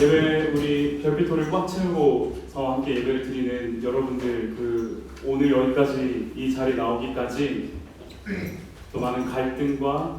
예배 우리 별빛호를 꽉 채우고서 함께 예배를 드리는 여러분들, 오늘 여기까지 이 자리에 나오기까지 또 많은 갈등과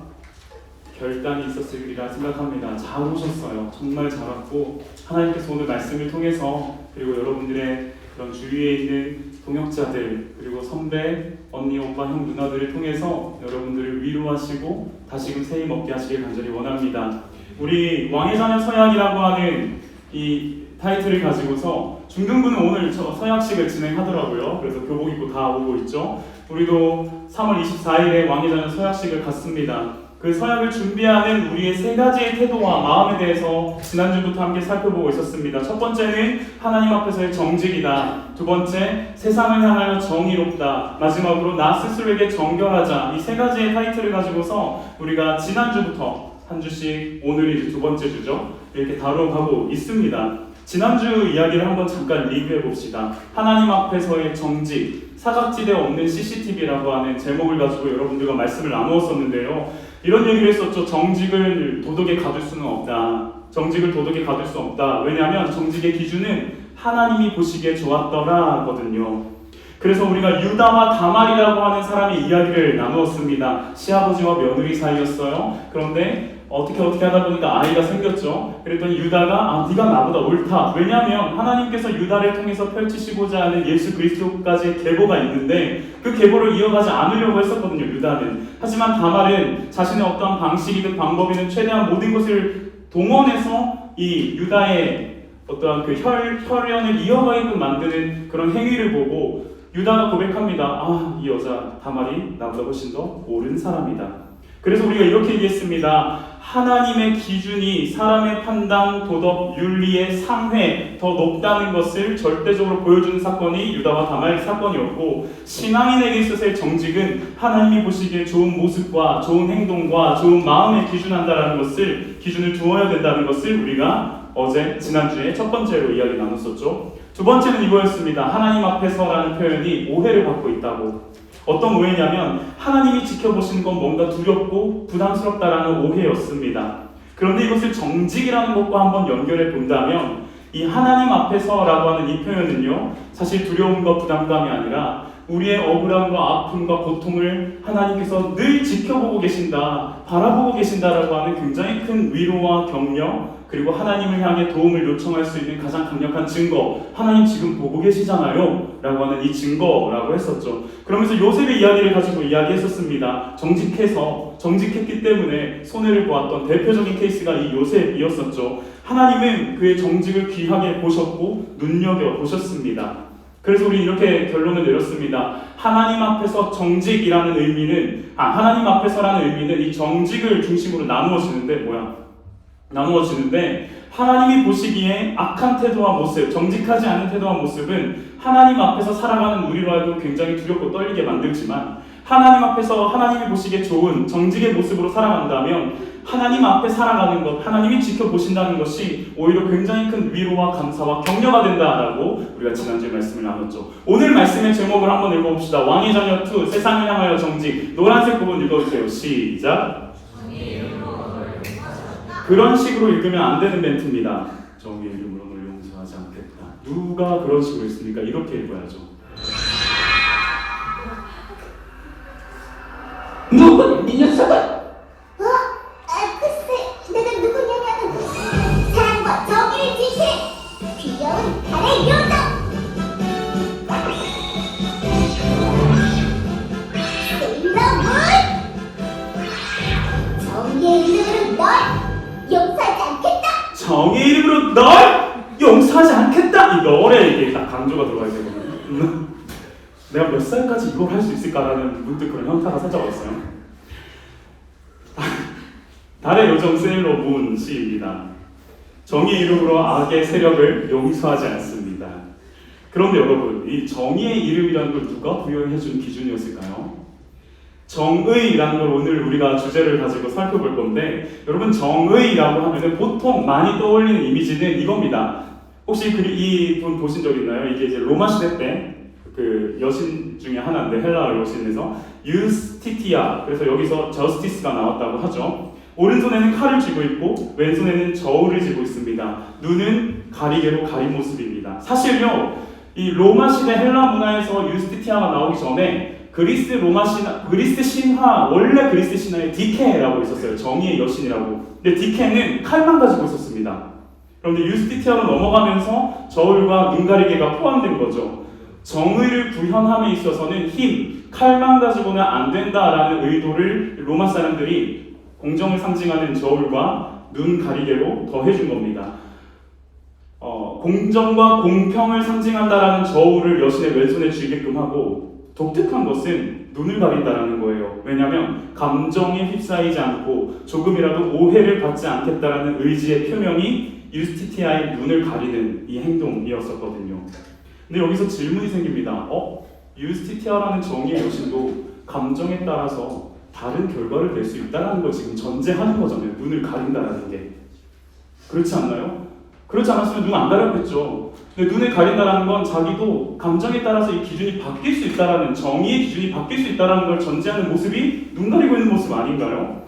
결단이 있었으리라 생각합니다. 잘 오셨어요. 정말 잘 왔고, 하나님께서 오늘 말씀을 통해서, 그리고 여러분들의 그런 주위에 있는 동역자들, 그리고 선배, 언니, 오빠, 형, 누나들을 통해서 여러분들을 위로하시고 다시금 새 힘 얻게 하시길 간절히 원합니다. 우리 왕의 자녀 서약이라고 하는 이 타이틀을 가지고서 중등부는 오늘 서약식을 진행하더라고요. 그래서 교복 입고 다 오고 있죠. 우리도 3월 24일에 왕의 자녀 서약식을 갔습니다. 그 서약을 준비하는 우리의 세 가지의 태도와 마음에 대해서 지난주부터 함께 살펴보고 있었습니다. 첫 번째는 하나님 앞에서의 정직이다. 두 번째, 세상을 향하여 정의롭다. 마지막으로 나 스스로에게 정결하자. 이 세 가지의 타이틀을 가지고서 우리가 지난주부터 한 주씩, 오늘이 이제 두 번째 주죠, 이렇게 다뤄가고 있습니다. 지난주 이야기를 한번 잠깐 리뷰해 봅시다. 하나님 앞에서의 정직, 사각지대 없는 CCTV라고 하는 제목을 가지고 여러분들과 말씀을 나누었었는데요. 이런 얘기를 했었죠. 정직을 도덕에 가둘 수는 없다. 정직을 도덕에 가둘 수 없다. 왜냐하면 정직의 기준은 하나님이 보시기에 좋았더라거든요. 그래서 우리가 유다와 다말이라고 하는 사람의 이야기를 나누었습니다. 시아버지와 며느리 사이였어요. 그런데 어떻게 하다 보니까 아이가 생겼죠. 그랬더니 유다가 네가 나보다 옳다. 왜냐하면 하나님께서 유다를 통해서 펼치시고자 하는 예수 그리스도까지의 계보가 있는데 그 계보를 이어가지 않으려고 했었거든요, 유다는. 하지만 다말은 자신의 어떠한 방식이든 방법이든 최대한 모든 것을 동원해서 이 유다의 어떠한 그 혈연을 이어가게끔 만드는 그런 행위를 보고 유다가 고백합니다. 이 여자 다말이 나보다 훨씬 더 옳은 사람이다. 그래서 우리가 이렇게 얘기했습니다. 하나님의 기준이 사람의 판단, 도덕, 윤리의 상회 더 높다는 것을 절대적으로 보여주는 사건이 유다와 다말 사건이었고, 신앙인에게 있어서의 정직은 하나님이 보시기에 좋은 모습과 좋은 행동과 좋은 마음에 기준한다는 것을, 기준을 두어야 된다는 것을 우리가 지난주에 첫 번째로 이야기 나눴었죠. 두 번째는 이거였습니다. 하나님 앞에서라는 표현이 오해를 받고 있다고. 어떤 오해냐면 하나님이 지켜보시는 건 뭔가 두렵고 부담스럽다라는 오해였습니다. 그런데 이것을 정직이라는 것과 한번 연결해 본다면 이 하나님 앞에서라고 하는 이 표현은요, 사실 두려움과 부담감이 아니라 우리의 억울함과 아픔과 고통을 하나님께서 늘 지켜보고 계신다, 바라보고 계신다라고 하는 굉장히 큰 위로와 격려, 그리고 하나님을 향해 도움을 요청할 수 있는 가장 강력한 증거, 하나님 지금 보고 계시잖아요 라고 하는 이 증거라고 했었죠. 그러면서 요셉의 이야기를 가지고 이야기했었습니다. 정직했기 때문에 손해를 보았던 대표적인 케이스가 이 요셉이었었죠. 하나님은 그의 정직을 귀하게 보셨고 눈여겨보셨습니다. 그래서 우리 이렇게 결론을 내렸습니다. 하나님 앞에서 정직이라는 의미는, 하나님 앞에서라는 의미는 이 정직을 중심으로 나누어지는데 하나님이 보시기에 악한 태도와 모습, 정직하지 않은 태도와 모습은 하나님 앞에서 살아가는 우리로 하여금 굉장히 두렵고 떨리게 만들지만, 하나님 앞에서 하나님이 보시기에 좋은 정직의 모습으로 살아간다면 하나님 앞에 살아가는 것, 하나님이 지켜보신다는 것이 오히려 굉장히 큰 위로와 감사와 격려가 된다라고 우리가 지난주에 말씀을 나눴죠. 오늘 말씀의 제목을 한번 읽어봅시다. 왕의 자녀 2, 세상을 향하여 정직. 노란색 부분 읽어주세요. 시작. 그런 식으로 읽으면 안 되는 멘트입니다. 정의의 이름으로 널 용서하지 않겠다. 누가 그런 식으로 했습니까? 이렇게 읽어야죠. 누군 이 녀석은? 글쎄, 내가 누구냐면 사랑과 정의를 지키는 귀여운 달의 요정 정의의 이름으로 널 용서하지 않겠다. 이 널에 이게 딱 강조가 들어가야 되거든요. 내가 몇 살까지 이걸 할 수 있을까라는 문득 그런 현타가 살짝 왔어요. 달의 요정 세일러 문 씨입니다. 정의의 이름으로 악의 세력을 용서하지 않습니다. 그런데 여러분, 이 정의의 이름이라는 걸 누가 부여해 준 기준이었을까요? 정의라는 걸 오늘 우리가 주제를 가지고 살펴볼 건데, 여러분, 정의라고 하면 보통 많이 떠올리는 이미지는 이겁니다. 혹시 이분 보신 적 있나요? 이게 이제 로마 시대 때 그 여신 중에 하나인데, 헬라어 여신에서 유스티티아, 그래서 여기서 저스티스가 나왔다고 하죠. 오른손에는 칼을 쥐고 있고 왼손에는 저울을 쥐고 있습니다. 눈은 가리개로 가린 모습입니다. 사실요, 이 로마 시대 헬라 문화에서 유스티티아가 나오기 전에 그리스 신화, 원래 그리스 신화에 디케라고 있었어요. 정의의 여신이라고. 근데 디케는 칼만 가지고 있었습니다. 그런데 유스티티아로 넘어가면서 저울과 눈가리개가 포함된 거죠. 정의를 구현함에 있어서는 힘, 칼만 가지고는 안 된다라는 의도를 로마 사람들이 공정을 상징하는 저울과 눈가리개로 더해준 겁니다. 공정과 공평을 상징한다라는 저울을 여신의 왼손에 쥐게끔 하고, 독특한 것은 눈을 가린다라는 거예요. 왜냐하면 감정에 휩싸이지 않고 조금이라도 오해를 받지 않겠다라는 의지의 표명이 유스티티아의 눈을 가리는 이 행동이었었거든요. 근데 여기서 질문이 생깁니다. 유스티티아라는 정의의 여신도 감정에 따라서 다른 결과를 낼 수 있다는 걸 지금 전제하는 거잖아요. 눈을 가린다라는 게. 그렇지 않나요? 그렇지 않았으면 눈 안 가렸겠죠. 근데 눈을 가린다라는 건 자기도 감정에 따라서 이 기준이 바뀔 수 있다라는, 정의의 기준이 바뀔 수 있다라는 걸 전제하는 모습이 눈 가리고 있는 모습 아닌가요?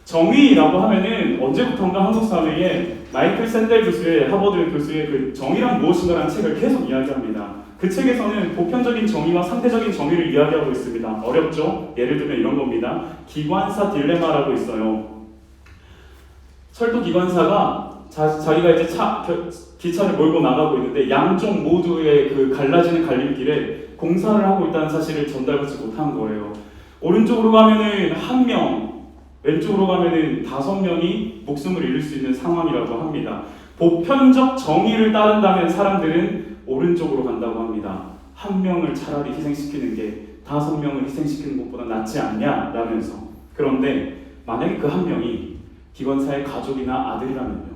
정의라고 하면은 언제부턴가 한국 사회에 마이클 샌델 교수의, 하버드 교수의 그 정의란 무엇인가라는 책을 계속 이야기합니다. 그 책에서는 보편적인 정의와 상대적인 정의를 이야기하고 있습니다. 어렵죠? 예를 들면 이런 겁니다. 기관사 딜레마라고 있어요. 철도 기관사가 자기가 이제 기차를 몰고 나가고 있는데 양쪽 모두의 그 갈라지는 갈림길에 공사를 하고 있다는 사실을 전달받지 못한 거예요. 오른쪽으로 가면은 1명, 왼쪽으로 가면은 5명이 목숨을 잃을 수 있는 상황이라고 합니다. 보편적 정의를 따른다면 사람들은 오른쪽으로 간다고 합니다. 1명을 차라리 희생시키는 게 5명을 희생시키는 것보다 낫지 않냐라면서. 그런데 만약에 그 1명이 기관사의 가족이나 아들이라면요,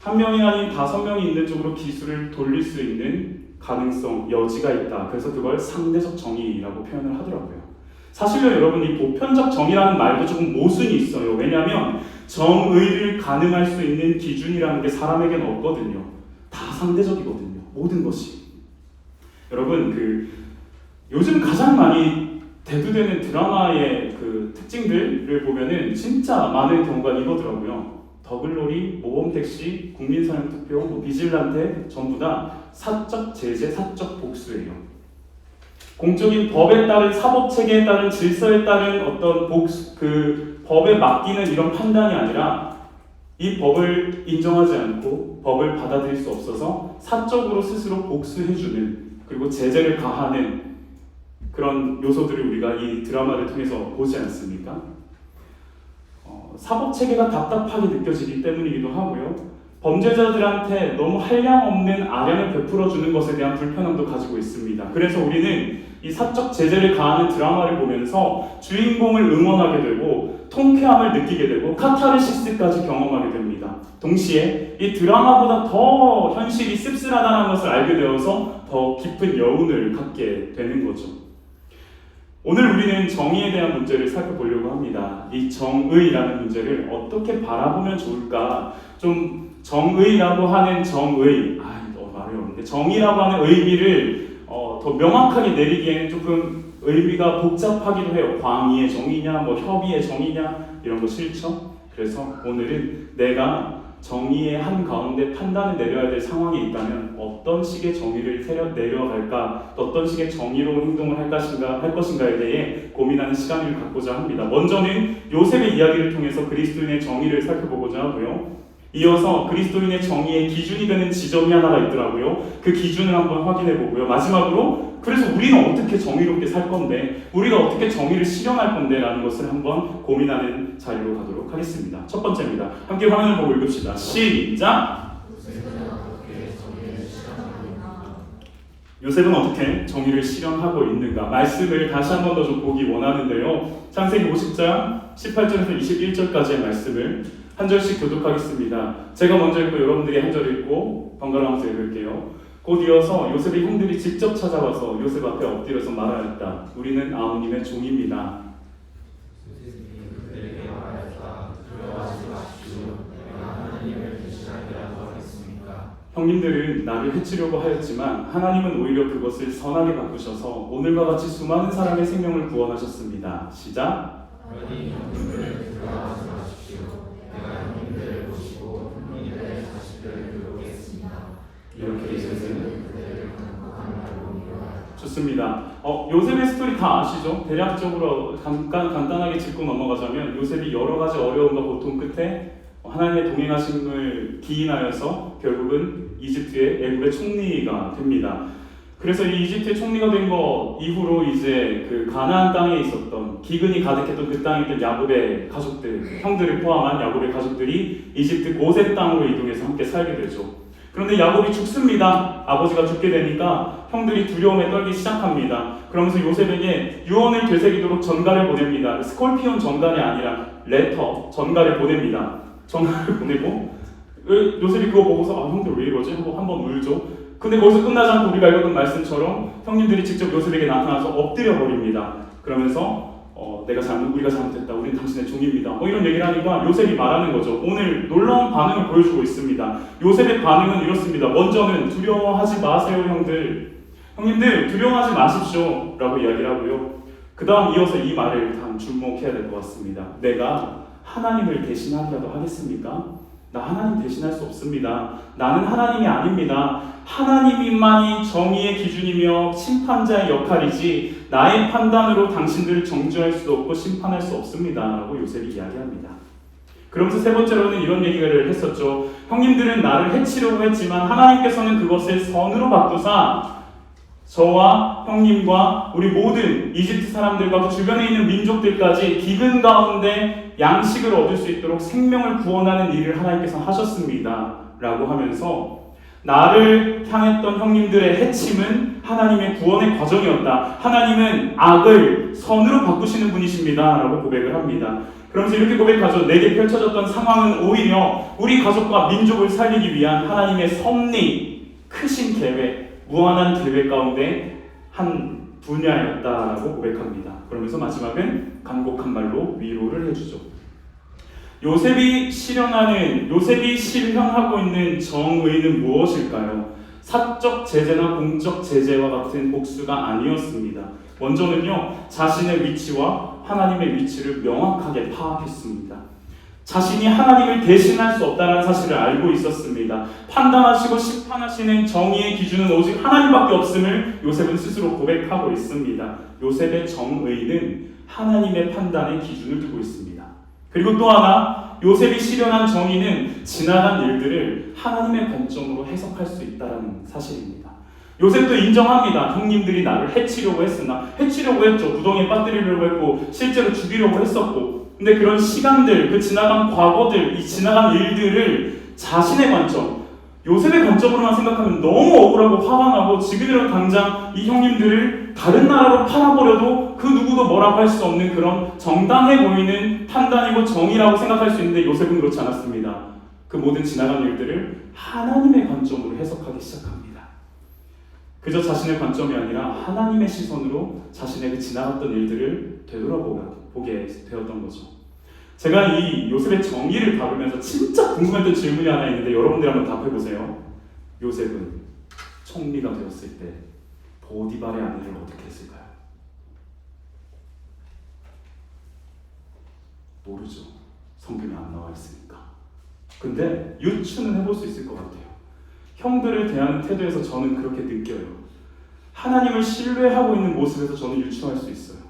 1명이 아닌 5명이 있는 쪽으로 기술을 돌릴 수 있는 가능성, 여지가 있다. 그래서 그걸 상대적 정의라고 표현을 하더라고요. 사실요, 여러분, 이 보편적 정의라는 말도 조금 모순이 있어요. 왜냐하면 정의를 가능할 수 있는 기준이라는 게 사람에게는 없거든요. 다 상대적이거든요. 모든 것이. 여러분, 요즘 가장 많이 대두되는 드라마의 그 특징들을 보면은 진짜 많은 경우가 이거더라고요. 더글로리, 모범택시, 국민선영투표, 비질란테 전부 다 사적 제재, 사적 복수예요. 공적인 법에 따른 사법체계에 따른 질서에 따른 어떤 법에 맡기는 이런 판단이 아니라 이 법을 인정하지 않고 법을 받아들일 수 없어서 사적으로 스스로 복수해주는, 그리고 제재를 가하는 그런 요소들을 우리가 이 드라마를 통해서 보지 않습니까? 사법체계가 답답하게 느껴지기 때문이기도 하고요. 범죄자들한테 너무 한량없는 아량을 베풀어주는 것에 대한 불편함도 가지고 있습니다. 그래서 우리는 이 사적 제재를 가하는 드라마를 보면서 주인공을 응원하게 되고 통쾌함을 느끼게 되고 카타르시스까지 경험하게 됩니다. 동시에 이 드라마보다 더 현실이 씁쓸하다는 것을 알게 되어서 더 깊은 여운을 갖게 되는 거죠. 오늘 우리는 정의에 대한 문제를 살펴보려고 합니다. 이 정의라는 문제를 어떻게 바라보면 좋을까? 좀 정의라고 하는 정의, 말이 어려운데, 정의라고 하는 의미를 더 명확하게 내리기에는 조금 의미가 복잡하기도 해요. 광의의 정의냐, 협의의 정의냐, 이런 거 싫죠? 그래서 오늘은 내가 정의의 한가운데 판단을 내려야 될 상황이 있다면 어떤 식의 정의를 내려갈까, 어떤 식의 정의로운 행동을 할 것인가에 대해 고민하는 시간을 갖고자 합니다. 먼저는 요셉의 이야기를 통해서 그리스도인의 정의를 살펴보고자 하고요. 이어서 그리스도인의 정의의 기준이 되는 지점이 하나가 있더라고요. 그 기준을 한번 확인해 보고요. 마지막으로, 그래서 우리는 어떻게 정의롭게 살 건데, 우리가 어떻게 정의를 실현할 건데 라는 것을 한번 고민하는 자리로 가도록 하겠습니다. 첫 번째입니다. 함께 화면을 보고 읽읍시다. 시작! 요셉은 어떻게 정의를 실현하고 있는가? 말씀을 다시 한 번 더 좀 보기 원하는데요. 창세기 50장 18절에서 21절까지의 말씀을 한 절씩 교독하겠습니다. 제가 먼저 읽고 여러분들이 한 절 읽고 번갈아가면서 읽을게요. 곧 이어서 요셉의 형들이 직접 찾아와서 요셉 앞에 엎드려서 말하였다. 우리는 아우님의 종입니다. 그들에게 말하였다. 두려워하지 마십시오. 내가 하나님을 대신하리라고 하겠습니까? 형님들은 나를 해치려고 하였지만 하나님은 오히려 그것을 선하게 바꾸셔서 오늘과 같이 수많은 사람의 생명을 구원하셨습니다. 시작. 그러니 형님들 두려워하지 마십시오. 내가 형님들을 보시고 형님들의 자식들을 부르겠습니다. 이렇게 요셉은 그들을 강복한 말로 미워하라. 좋습니다. 요셉의 스토리 다 아시죠? 대략적으로 간단하게 짚고 넘어가자면 요셉이 여러 가지 어려움과 고통 끝에 하나님의 동행하심을 기인하여서 결국은 이집트의 애굽의 총리가 됩니다. 그래서 이 이집트의 총리가 된 거 이후로 이제 그 가나안 땅에 있었던 기근이 가득했던 그 땅에 있던 야곱의 가족들, 형들을 포함한 야곱의 가족들이 이집트 고셋 땅으로 이동해서 함께 살게 되죠. 그런데 야곱이 죽습니다. 아버지가 죽게 되니까 형들이 두려움에 떨기 시작합니다. 그러면서 요셉에게 유언을 되새기도록 전가를 보냅니다. 스콜피온 전갈이 아니라 레터 전가를 보냅니다. 전화를 보내고 요셉이 그거 보고서 형들 왜 이러지? 하고 한번 울죠. 근데 거기서 끝나지 않고 우리가 읽었던 말씀처럼 형님들이 직접 요셉에게 나타나서 엎드려 버립니다. 그러면서 우리가 잘못했다. 우리는 당신의 종입니다. 이런 얘기를 하니까 요셉이 말하는 거죠. 오늘 놀라운 반응을 보여주고 있습니다. 요셉의 반응은 이렇습니다. 먼저는 두려워하지 마세요, 형들. 형님들 두려워하지 마십시오. 라고 이야기를 하고요. 그 다음 이어서 이 말을 다 주목해야 될 것 같습니다. 내가 하나님을 대신하기라도 하겠습니까? 나 하나님 대신할 수 없습니다. 나는 하나님이 아닙니다. 하나님만이 정의의 기준이며 심판자의 역할이지 나의 판단으로 당신들을 정죄할 수도 없고 심판할 수 없습니다. 라고 요셉이 이야기합니다. 그러면서 세 번째로는 이런 얘기를 했었죠. 형님들은 나를 해치려고 했지만 하나님께서는 그것을 선으로 바꾸사 저와 형님과 우리 모든 이집트 사람들과 그 주변에 있는 민족들까지 기근 가운데 양식을 얻을 수 있도록 생명을 구원하는 일을 하나님께서 하셨습니다. 라고 하면서 나를 향했던 형님들의 해침은 하나님의 구원의 과정이었다. 하나님은 악을 선으로 바꾸시는 분이십니다. 라고 고백을 합니다. 그러면서 이렇게 고백하죠. 내게 펼쳐졌던 상황은 오히려 우리 가족과 민족을 살리기 위한 하나님의 섭리, 크신 계획, 무한한 계획 가운데 한 분야였다라고 고백합니다. 그러면서 마지막은 간곡한 말로 위로를 해주죠. 요셉이 실현하고 있는 정의는 무엇일까요? 사적 제재나 공적 제재와 같은 복수가 아니었습니다. 먼저는요, 자신의 위치와 하나님의 위치를 명확하게 파악했습니다. 자신이 하나님을 대신할 수 없다는 사실을 알고 있었습니다. 판단하시고 심판하시는 정의의 기준은 오직 하나님밖에 없음을 요셉은 스스로 고백하고 있습니다. 요셉의 정의는 하나님의 판단의 기준을 두고 있습니다. 그리고 또 하나, 요셉이 실현한 정의는 지나간 일들을 하나님의 관점으로 해석할 수 있다는 사실입니다. 요셉도 인정합니다. 형님들이 나를 해치려고 했으나 해치려고 했죠. 구덩이에 빠뜨리려고 했고 실제로 죽이려고 했었고, 근데 그런 시간들, 그 지나간 과거들, 이 지나간 일들을 자신의 관점, 요셉의 관점으로만 생각하면 너무 억울하고 화가 나고 지금이라도 당장 이 형님들을 다른 나라로 팔아버려도 그 누구도 뭐라고 할 수 없는 그런 정당해 보이는 판단이고 정의라고 생각할 수 있는데 요셉은 그렇지 않았습니다. 그 모든 지나간 일들을 하나님의 관점으로 해석하기 시작합니다. 그저 자신의 관점이 아니라 하나님의 시선으로 자신의 그 지나갔던 일들을 되돌아보게 되었던 거죠. 제가 이 요셉의 정의를 다루면서 진짜 궁금했던 질문이 하나 있는데 여러분들 한번 답해보세요. 요셉은 총리가 되었을 때 보디발의 아내를 어떻게 했을까요? 모르죠. 성경에 안 나와 있으니까. 근데 유추는 해볼 수 있을 것 같아요. 형들을 대하는 태도에서 저는 그렇게 느껴요. 하나님을 신뢰하고 있는 모습에서 저는 유추할 수 있어요.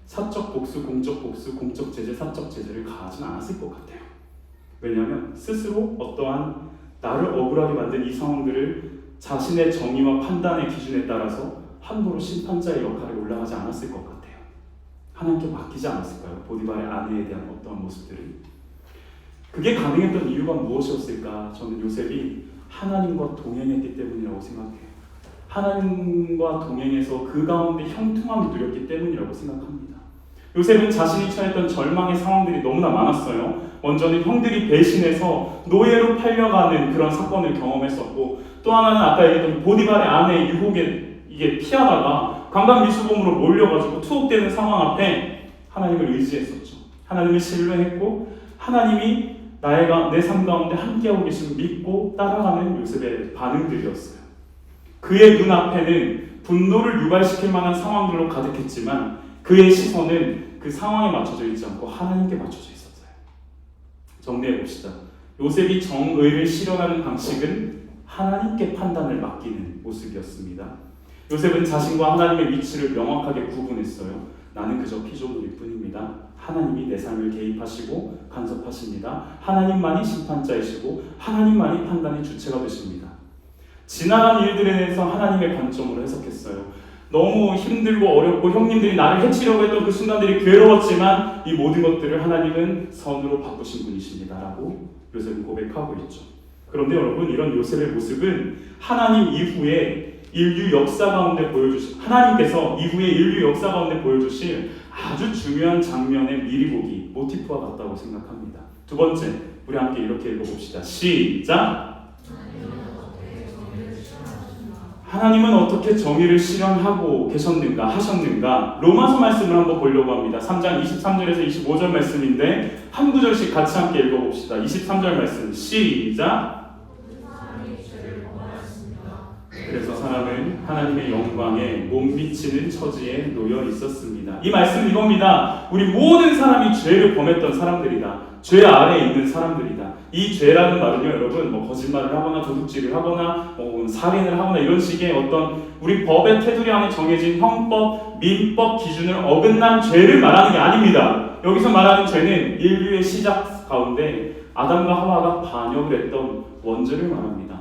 사적 복수, 공적 복수, 공적 제재, 사적 제재를 가하진 않았을 것 같아요. 왜냐하면 스스로 어떠한 나를 억울하게 만든 이 상황들을 자신의 정의와 판단의 기준에 따라서 함부로 심판자의 역할에 올라가지 않았을 것 같아요. 하나님께 맡기지 않았을까요? 보디발의 아내에 대한 어떠한 모습들을. 그게 가능했던 이유가 무엇이었을까? 저는 요셉이 하나님과 동행했기 때문이라고 생각해요. 하나님과 동행해서 그 가운데 형통함을 누렸기 때문이라고 생각합니다. 요셉은 자신이 처했던 절망의 상황들이 너무나 많았어요. 먼저는 형들이 배신해서 노예로 팔려가는 그런 사건을 경험했었고, 또 하나는 아까 얘기했던 보디발의 아내의 유혹에 이게 피하다가 관광미수범으로 몰려가지고 투옥되는 상황 앞에 하나님을 의지했었죠. 하나님을 신뢰했고 하나님이 내 삶 가운데 함께하고 계신 믿고 따라가는 요셉의 반응들이었어요. 그의 눈앞에는 분노를 유발시킬 만한 상황들로 가득했지만 그의 시선은 그 상황에 맞춰져 있지 않고 하나님께 맞춰져 있었어요. 정리해 봅시다. 요셉이 정의를 실현하는 방식은 하나님께 판단을 맡기는 모습이었습니다. 요셉은 자신과 하나님의 위치를 명확하게 구분했어요. 나는 그저 피조물일 뿐입니다. 하나님이 내 삶을 개입하시고 간섭하십니다. 하나님만이 심판자이시고 하나님만이 판단의 주체가 되십니다. 지나간 일들에 대해서 하나님의 관점으로 해석했어요. 너무 힘들고 어렵고 형님들이 나를 해치려고 했던 그 순간들이 괴로웠지만 이 모든 것들을 하나님은 선으로 바꾸신 분이십니다 라고 요셉은 고백하고 있죠. 그런데 여러분, 이런 요셉의 모습은 하나님께서 이후에 인류 역사 가운데 보여주실 아주 중요한 장면의 미리 보기, 모티프와 같다고 생각합니다. 두 번째, 우리 함께 이렇게 읽어봅시다. 시작! 하나님은 어떻게 정의를 실현하고 하셨는가? 로마서 말씀을 한번 보려고 합니다. 3장 23절에서 25절 말씀인데 한 구절씩 같이 함께 읽어봅시다. 23절 말씀 시작! 그래서 사람은 하나님의 영광에 못 미치는 처지에 놓여 있었습니다. 이 말씀은 이겁니다. 우리 모든 사람이 죄를 범했던 사람들이다. 죄 아래에 있는 사람들이다. 이 죄라는 말은요, 여러분, 거짓말을 하거나 도둑질을 하거나 살인을 하거나 이런 식의 어떤 우리 법의 테두리 안에 정해진 형법, 민법 기준을 어긋난 죄를 말하는 게 아닙니다. 여기서 말하는 죄는 인류의 시작 가운데 아담과 하와가 반역을 했던 원죄를 말합니다.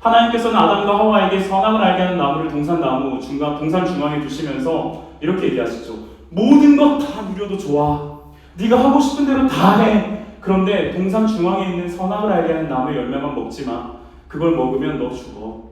하나님께서는 아담과 하와에게 선악을 알게 하는 나무를 동산 중앙에 두시면서 이렇게 얘기하시죠. 모든 것 다 누려도 좋아. 네가 하고 싶은 대로 다 해. 그런데 동산 중앙에 있는 선악을 알게 하는 나무의 열매만 먹지 마. 그걸 먹으면 너 죽어.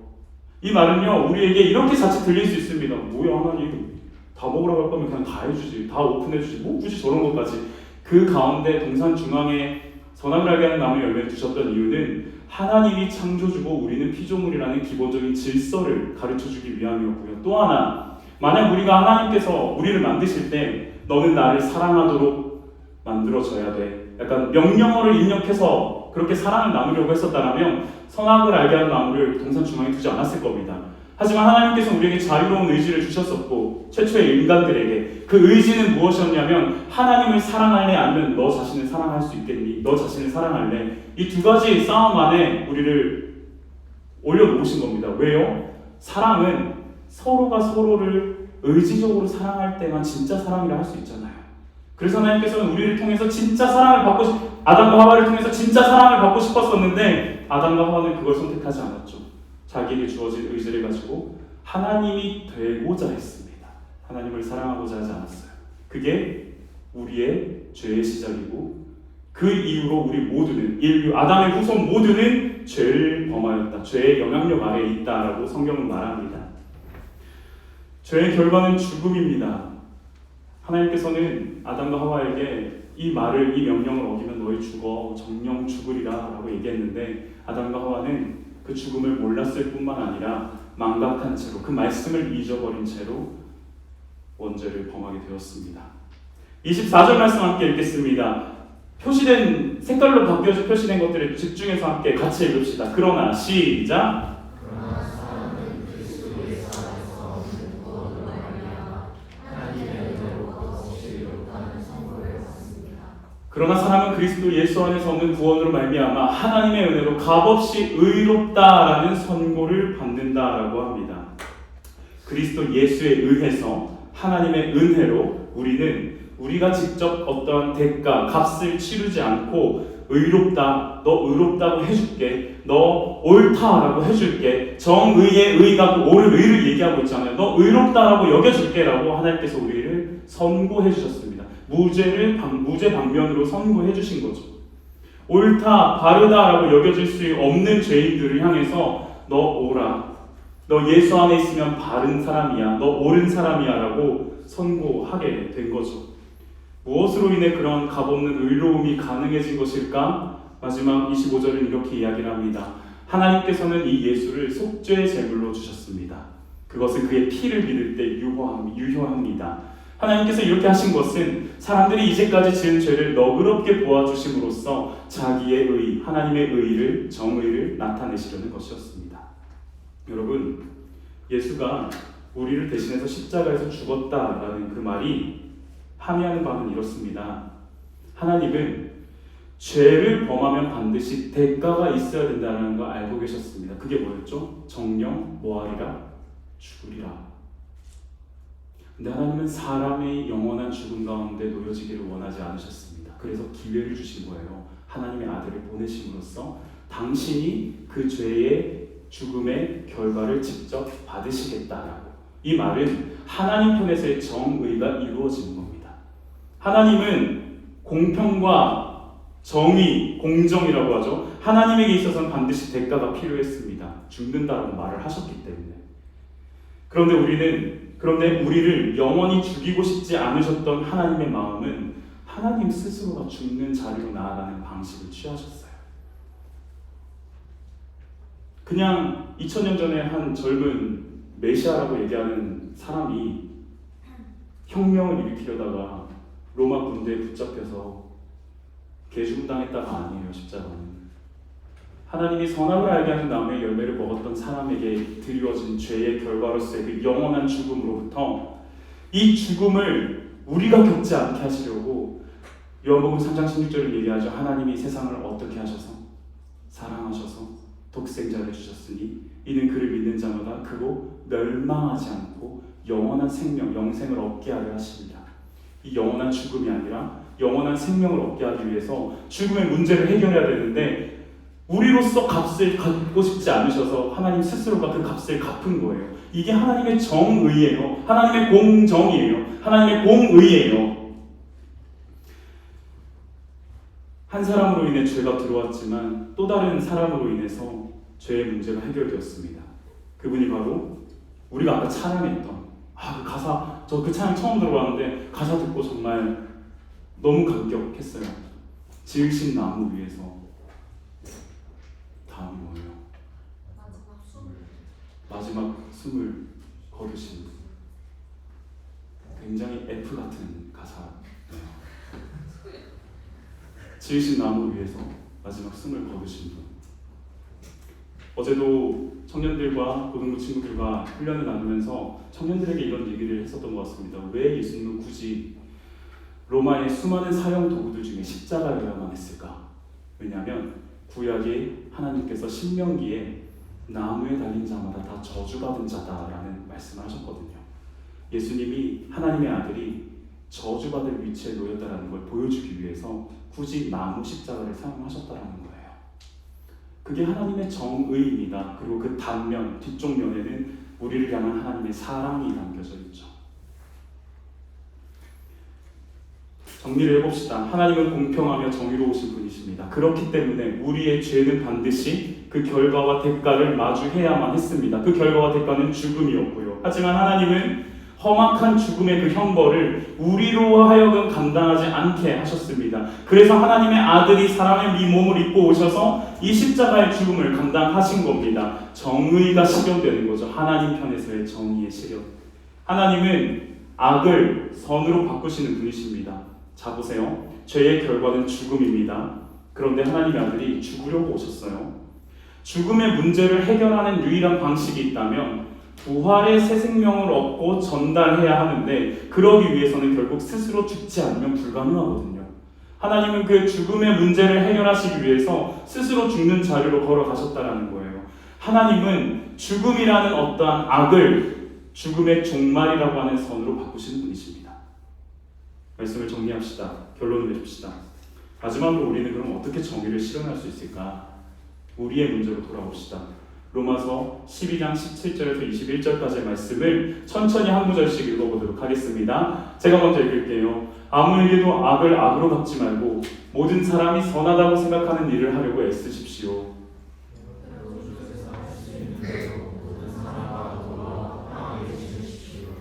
이 말은요, 우리에게 이렇게 자칫 들릴 수 있습니다. 뭐야, 하나님, 다 먹으라고 할 거면 그냥 다 해주지, 다 오픈해주지, 뭐 굳이 저런 것까지. 그 가운데 동산 중앙에 선악을 알게 하는 나무의 열매를 두셨던 이유는 하나님이 창조주고 우리는 피조물이라는 기본적인 질서를 가르쳐주기 위함이었고요. 또 하나, 만약 우리가 하나님께서 우리를 만드실 때 너는 나를 사랑하도록 만들어줘야 돼, 약간 명령어를 입력해서 그렇게 사랑을 나누려고 했었다면 선악을 알게 하는 나무를 동산 중앙에 두지 않았을 겁니다. 하지만 하나님께서 우리에게 자유로운 의지를 주셨었고 최초의 인간들에게 그 의지는 무엇이었냐면 하나님을 사랑할래 아니면 너 자신을 사랑할 수 있겠니? 너 자신을 사랑할래? 이 두 가지 싸움 안에 우리를 올려놓으신 겁니다. 왜요? 사랑은 서로가 서로를 의지적으로 사랑할 때만 진짜 사랑이라 할 수 있잖아요. 그래서 하나님께서는 우리를 통해서 진짜 사랑을 아담과 하와를 통해서 진짜 사랑을 받고 싶었었는데 아담과 하와는 그걸 선택하지 않았죠. 자기에게 주어진 의지를 가지고 하나님이 되고자 했습니다. 하나님을 사랑하고자 하지 않았어요. 그게 우리의 죄의 시작이고 그 이후로 우리 모두는 인류 아담의 후손 모두는 죄를 범하였다. 죄의 영향력 아래에 있다라고 성경은 말합니다. 죄의 결과는 죽음입니다. 하나님께서는 아담과 하와에게 이 명령을 어기면 너희 죽어 정령 죽으리라 라고 얘기했는데 아담과 하와는 그 죽음을 몰랐을 뿐만 아니라 망각한 채로 그 말씀을 잊어버린 채로 원죄를 범하게 되었습니다. 24절 말씀 함께 읽겠습니다. 색깔로 표시된 것들에 집중해서 함께 같이 읽읍시다. 그러나 시작. 그러나 사람은 그리스도 예수 안에서 얻는 구원으로 말미암아 하나님의 은혜로 값없이 의롭다라는 선고를 받는다라고 합니다. 그리스도 예수에 의해서 하나님의 은혜로 우리가 직접 어떠한 대가, 값을 치르지 않고 의롭다, 너 의롭다고 해줄게, 너 옳다라고 해줄게, 정의의 의가 옳은 의를 얘기하고 있잖아요. 너 의롭다라고 여겨줄게 라고 하나님께서 우리를 선고해 주셨습니다. 무죄 방면으로 선고해 주신 거죠. 옳다, 바르다라고 여겨질 수 없는 죄인들을 향해서 너 오라, 너 예수 안에 있으면 바른 사람이야, 너 옳은 사람이야 라고 선고하게 된 거죠. 무엇으로 인해 그런 값없는 의로움이 가능해진 것일까? 마지막 25절은 이렇게 이야기를 합니다. 하나님께서는 이 예수를 속죄의 제물로 주셨습니다. 그것은 그의 피를 믿을 때 유효합니다. 하나님께서 이렇게 하신 것은 사람들이 이제까지 지은 죄를 너그럽게 보아주심으로써 자기의 의, 하나님의 의를, 정의를 나타내시려는 것이었습니다. 여러분, 예수가 우리를 대신해서 십자가에서 죽었다라는 그 말이 함의하는 바는 이렇습니다. 하나님은 죄를 범하면 반드시 대가가 있어야 된다는 거 알고 계셨습니다. 그게 뭐였죠? 정령 뭐하리라? 죽으리라. 근데 하나님은 사람의 영원한 죽음 가운데 놓여지기를 원하지 않으셨습니다. 그래서 기회를 주신 거예요. 하나님의 아들을 보내심으로써 당신이 그 죄의 죽음의 결과를 직접 받으시겠다라고. 이 말은 하나님 편에서의 정의가 이루어지는 겁니다. 하나님은 공평과 정의, 공정이라고 하죠. 하나님에게 있어서는 반드시 대가가 필요했습니다. 죽는다라고 말을 하셨기 때문에. 그런데 우리를 영원히 죽이고 싶지 않으셨던 하나님의 마음은 하나님 스스로가 죽는 자리로 나아가는 방식을 취하셨어요. 그냥 2000년 전에 한 젊은 메시아라고 얘기하는 사람이 혁명을 일으키려다가 로마 군대에 붙잡혀서 개죽음당했다가 아니에요. 십자가는 하나님이 선악을 알게 하신 다음에 열매를 먹었던 사람에게 드리워진 죄의 결과로서의 그 영원한 죽음으로부터 이 죽음을 우리가 겪지 않게 하시려고 요한복음 3장 16절을 얘기하죠. 하나님이 세상을 어떻게 하셔서 사랑하셔서 독생자를 주셨으니 이는 그를 믿는 자마다 그로 멸망하지 않고 영원한 생명, 영생을 얻게 하려 하십니다. 이 영원한 죽음이 아니라 영원한 생명을 얻게 하기 위해서 죽음의 문제를 해결해야 되는데 우리로서 값을 갚고 싶지 않으셔서 하나님 스스로가 그 값을 갚은 거예요. 이게 하나님의 정의예요. 하나님의 공정이에요. 하나님의 공의예요. 한 사람으로 인해 죄가 들어왔지만 또 다른 사람으로 인해서 죄의 문제가 해결되었습니다. 그분이 바로 우리가 아까 찬양했던 그 가사, 저 그 찬양 처음 들어봤는데 가사 듣고 정말 너무 감격했어요. 지으신 나무 위에서. 다음이 뭐예요? 마지막 숨을 거두신. 굉장히 F 같은 가사예요. 지으신 나무 위에서 마지막 숨을 거두신 분. 어제도 청년들과 고등부 친구들과 훈련을 나누면서 청년들에게 이런 얘기를 했었던 것 같습니다. 왜 예수님은 굳이 로마의 수많은 사형 도구들 중에 십자가여야만 했을까? 왜냐하면 구약에 하나님께서 신명기에 나무에 달린 자마다 다 저주받은 자다라는 말씀을 하셨거든요. 예수님이 하나님의 아들이 저주받을 위치에 놓였다라는 걸 보여주기 위해서 굳이 나무 십자가를 사용하셨다라는 거예요. 그게 하나님의 정의입니다. 그리고 그 단면, 뒤쪽 면에는 우리를 향한 하나님의 사랑이 담겨져 있죠. 정리를 해봅시다. 하나님은 공평하며 정의로우신 분이십니다. 그렇기 때문에 우리의 죄는 반드시 그 결과와 대가를 마주해야만 했습니다. 그 결과와 대가는 죽음이었고요. 하지만 하나님은 험악한 죽음의 그 형벌을 우리로 하여금 감당하지 않게 하셨습니다. 그래서 하나님의 아들이 사람의 몸을 입고 오셔서 이 십자가의 죽음을 감당하신 겁니다. 정의가 실현되는 거죠. 하나님 편에서의 정의의 실현. 하나님은 악을 선으로 바꾸시는 분이십니다. 자 보세요. 죄의 결과는 죽음입니다. 그런데 하나님의 아들이 죽으려고 오셨어요. 죽음의 문제를 해결하는 유일한 방식이 있다면 부활의 새 생명을 얻고 전달해야 하는데 그러기 위해서는 결국 스스로 죽지 않으면 불가능하거든요. 하나님은 그 죽음의 문제를 해결하시기 위해서 스스로 죽는 자리로 걸어가셨다는 거예요. 하나님은 죽음이라는 어떠한 악을 죽음의 종말이라고 하는 선으로 바꾸시는 분이십니다. 말씀을 정리합시다. 결론을 내줍시다. 마지막으로 우리는 그럼 어떻게 정의를 실현할 수 있을까? 우리의 문제로 돌아옵시다. 로마서 12장 17절에서 21절까지의 말씀을 천천히 한 구절씩 읽어보도록 하겠습니다. 제가 먼저 읽을게요. 아무에게도 악을 악으로 갚지 말고 모든 사람이 선하다고 생각하는 일을 하려고 애쓰십시오.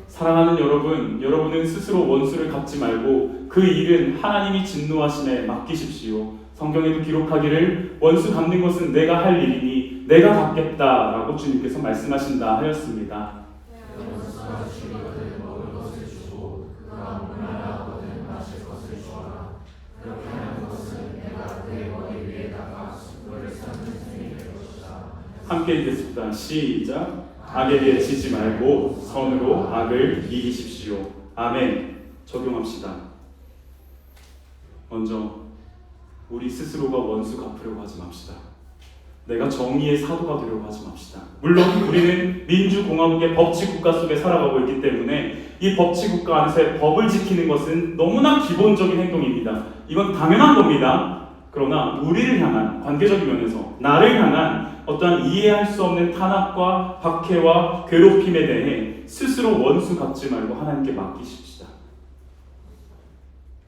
사랑하는 여러분, 여러분은 스스로 원수를 갚지 말고 그 일은 하나님이 진노하심에 맡기십시오. 성경에도 기록하기를 원수 갚는 것은 내가 할 일이니 내가 갚겠다라고 주님께서 말씀하신다 하였습니다. 함께 읽겠습니다. 시작. 악에게 지지 말고 선으로 악을 이기십시오. 아멘. 적용합시다. 먼저 우리 스스로가 원수 갚으려고 하지 맙시다. 내가 정의의 사도가 되려고 하지 맙시다. 물론 우리는 민주공화국의 법치국가 속에 살아가고 있기 때문에 이 법치국가 안에서의 법을 지키는 것은 너무나 기본적인 행동입니다. 이건 당연한 겁니다. 그러나 우리를 향한 관계적인 면에서 나를 향한 어떠한 이해할 수 없는 탄압과 박해와 괴롭힘에 대해 스스로 원수 갚지 말고 하나님께 맡기십시다.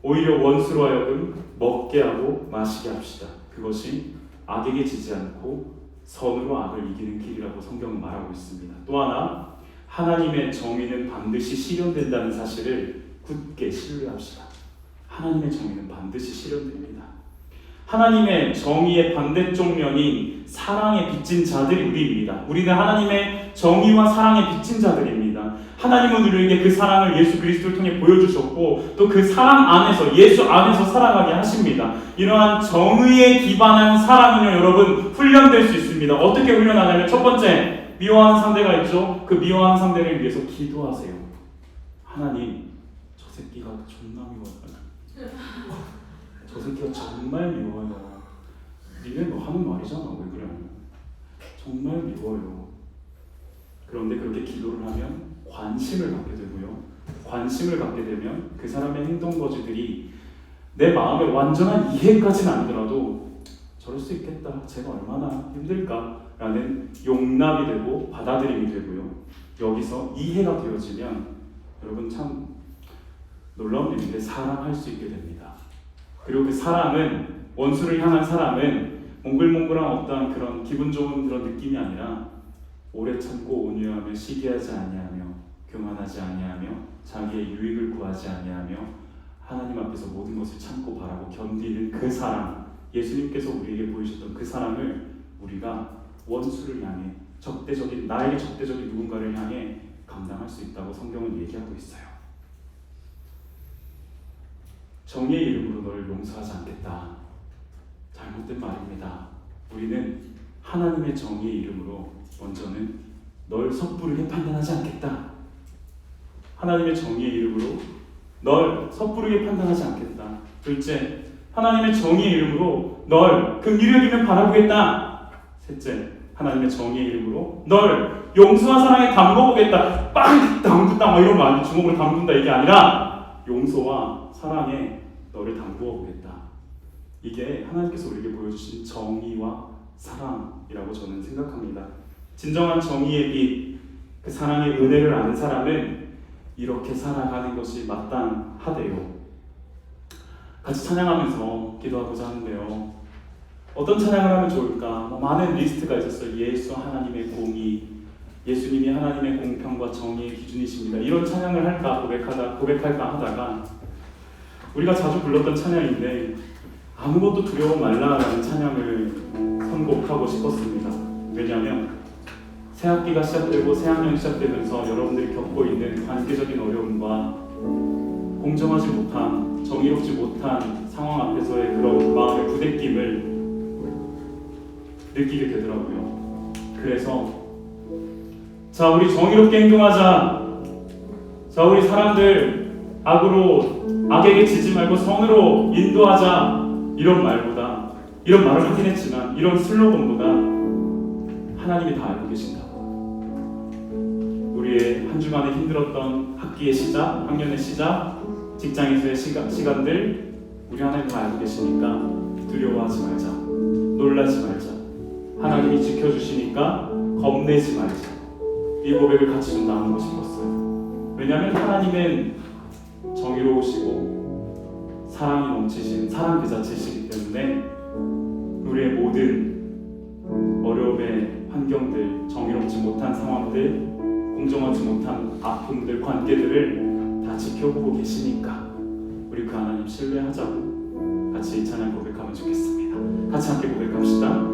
오히려 원수로 하여금 먹게 하고 마시게 합시다. 그것이 악에게 지지 않고 선으로 악을 이기는 길이라고 성경은 말하고 있습니다. 또 하나, 하나님의 정의는 반드시 실현된다는 사실을 굳게 신뢰합시다. 하나님의 정의는 반드시 실현됩니다. 하나님의 정의의 반대쪽 면인 사랑에 빚진 자들이 우리입니다. 우리는 하나님의 정의와 사랑에 빚진 자들입니다. 하나님은 우리에게 그 사랑을 예수 그리스도를 통해 보여주셨고 또 그 사랑 안에서 예수 안에서 살아가게 하십니다. 이러한 정의에 기반한 사랑은요 여러분 훈련될 수 있습니다. 어떻게 훈련하냐면 첫 번째 미워하는 상대가 있죠. 그 미워하는 상대를 위해서 기도하세요. 하나님 저 새끼가 존나 미워요. 저 새끼가 정말 미워요. 니네 너 하는 말이잖아. 왜 그래? 정말 미워요. 그런데 그렇게 기도를 하면 관심을 갖게 되고요. 관심을 갖게 되면 그 사람의 행동 거지들이 내 마음에 완전한 이해까지는 아니더라도 저럴 수 있겠다. 쟤가 얼마나 힘들까라는 용납이 되고 받아들임이 되고요. 여기서 이해가 되어지면 여러분 참 놀라운 일인데 사랑할 수 있게 됩니다. 그리고 그 사랑은 원수를 향한 사랑은 몽글몽글한 어떠한 그런 기분 좋은 그런 느낌이 아니라 오래 참고 온유하며 시기하지 아니하며 교만하지 아니하며 자기의 유익을 구하지 아니하며 하나님 앞에서 모든 것을 참고 바라고 견디는 그 사랑, 예수님께서 우리에게 보이셨던 그 사랑을 우리가 원수를 향해 적대적인 나에게 적대적인 누군가를 향해 감당할 수 있다고 성경은 얘기하고 있어요. 정의의 이름으로 너를 용서하지 않겠다. 잘못된 말입니다. 우리는 하나님의 정의의 이름으로 먼저는 널 섣부르게 판단하지 않겠다. 하나님의 정의의 이름으로 널 섣부르게 판단하지 않겠다. 둘째, 하나님의 정의의 이름으로 널 긍휼히 여기며 바라보겠다. 셋째, 하나님의 정의의 이름으로 널 용서와 사랑에 담궈보겠다. 빵! 담근다 이런 거 아니야. 주먹으로 담근다 이게 아니라 용서와 사랑에 너를 담그어 보겠다. 이게 하나님께서 우리에게 보여주신 정의와 사랑이라고 저는 생각합니다. 진정한 정의의 빛, 그 사랑의 은혜를 아는 사람은 이렇게 살아가는 것이 마땅하대요. 같이 찬양하면서 기도하고자 하는데요. 어떤 찬양을 하면 좋을까? 많은 리스트가 있었어요. 예수 하나님의 공의, 예수님이 하나님의 공평과 정의의 기준이십니다. 이런 찬양을 할까 고백할까 하다가 우리가 자주 불렀던 찬양인데 아무것도 두려워 말라라는 찬양을 선곡하고 싶었습니다. 왜냐하면 새 학기가 시작되고 새 학년이 시작되면서 여러분들이 겪고 있는 관계적인 어려움과 공정하지 못한, 정의롭지 못한 상황 앞에서의 그런 마음의 부대낌을 느끼게 되더라고요. 그래서 자, 우리 정의롭게 행동하자. 자, 우리 사람들 악에게 지지 말고 선으로 인도하자. 이런 말보다, 이런 말을 하긴 했지만 이런 슬로건보다 하나님이 다 알고 계신다고. 우리의 한 주간에 힘들었던 학기의 시작, 학년의 시작, 직장에서의 시간들 우리 하나님 다 알고 계시니까 두려워하지 말자. 놀라지 말자. 하나님이 지켜주시니까 겁내지 말자. 이 고백을 같이 좀 나누고 싶었어요. 왜냐하면 하나님은 정의로우시고 사랑이 넘치신 사랑 그 자체이시기 때문에 우리의 모든 어려움의 환경들, 정의롭지 못한 상황들, 공정하지 못한 아픔들, 관계들을 다 지켜보고 계시니까 우리 그 하나님 신뢰하자고 같이 이 찬양 고백하면 좋겠습니다. 같이 함께 고백합시다.